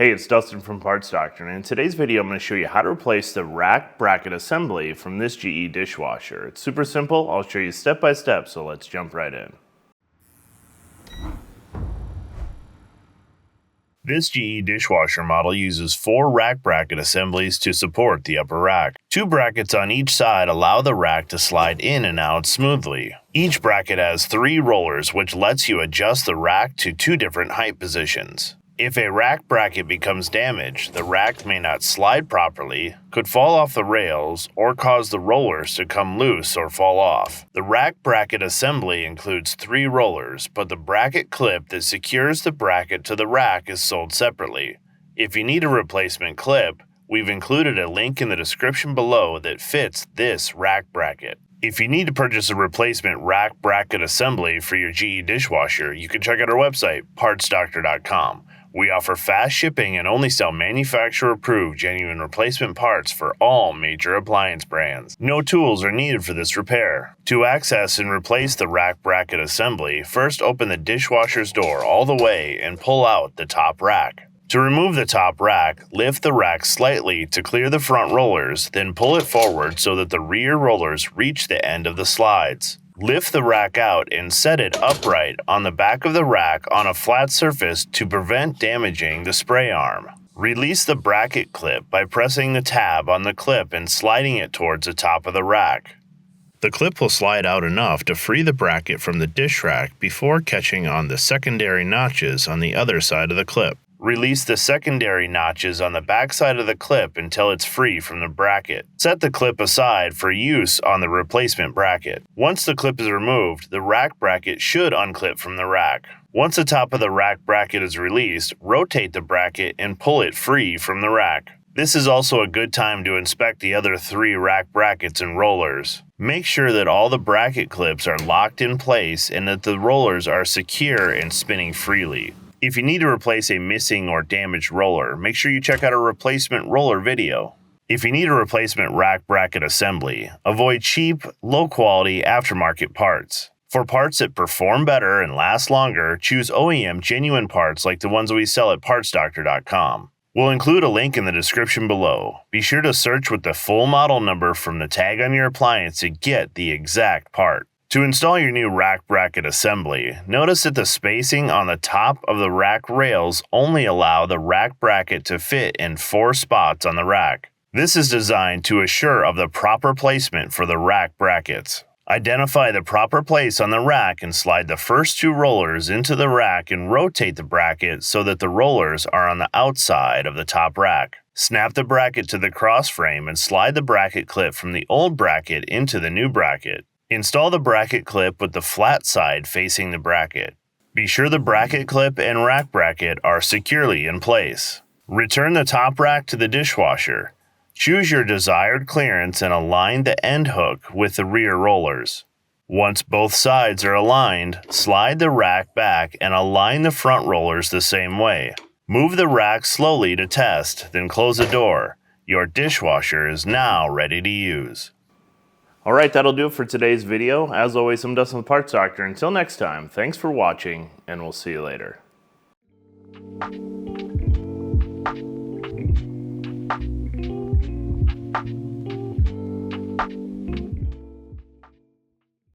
Hey, it's Dustin from Parts Doctor, and in today's video I'm going to show you how to replace the rack bracket assembly from this GE dishwasher. It's super simple. I'll show you step by step, so let's jump right in. This GE dishwasher model uses 4 rack bracket assemblies to support the upper rack. 2 brackets on each side allow the rack to slide in and out smoothly. Each bracket has 3 rollers, which lets you adjust the rack to 2 different height positions. If a rack bracket becomes damaged, the rack may not slide properly, could fall off the rails, or cause the rollers to come loose or fall off. The rack bracket assembly includes 3 rollers, but the bracket clip that secures the bracket to the rack is sold separately. If you need a replacement clip, we've included a link in the description below that fits this rack bracket. If you need to purchase a replacement rack bracket assembly for your GE dishwasher, you can check out our website, partsdoctor.com. We offer fast shipping and only sell manufacturer-approved genuine replacement parts for all major appliance brands. No tools are needed for this repair. To access and replace the rack bracket assembly, first open the dishwasher's door all the way and pull out the top rack. To remove the top rack, lift the rack slightly to clear the front rollers, then pull it forward so that the rear rollers reach the end of the slides. Lift the rack out and set it upright on the back of the rack on a flat surface to prevent damaging the spray arm. Release the bracket clip by pressing the tab on the clip and sliding it towards the top of the rack. The clip will slide out enough to free the bracket from the dish rack before catching on the secondary notches on the other side of the clip. Release the secondary notches on the back side of the clip until it's free from the bracket. Set the clip aside for use on the replacement bracket. Once the clip is removed, the rack bracket should unclip from the rack. Once the top of the rack bracket is released, rotate the bracket and pull it free from the rack. This is also a good time to inspect the other 3 rack brackets and rollers. Make sure that all the bracket clips are locked in place and that the rollers are secure and spinning freely. If you need to replace a missing or damaged roller, make sure you check out our replacement roller video. If you need a replacement rack bracket assembly, avoid cheap, low-quality aftermarket parts. For parts that perform better and last longer, choose OEM genuine parts like the ones we sell at partsdoctor.com. We'll include a link in the description below. Be sure to search with the full model number from the tag on your appliance to get the exact part. To install your new rack bracket assembly, notice that the spacing on the top of the rack rails only allow the rack bracket to fit in 4 spots on the rack. This is designed to assure of the proper placement for the rack brackets. Identify the proper place on the rack and slide the first 2 rollers into the rack and rotate the bracket so that the rollers are on the outside of the top rack. Snap the bracket to the cross frame and slide the bracket clip from the old bracket into the new bracket. Install the bracket clip with the flat side facing the bracket. Be sure the bracket clip and rack bracket are securely in place. Return the top rack to the dishwasher. Choose your desired clearance and align the end hook with the rear rollers. Once both sides are aligned, slide the rack back and align the front rollers the same way. Move the rack slowly to test, then close the door. Your dishwasher is now ready to use. Alright, that'll do it for today's video. As always, I'm Dustin with Parts Doctor. Until next time, thanks for watching, and we'll see you later.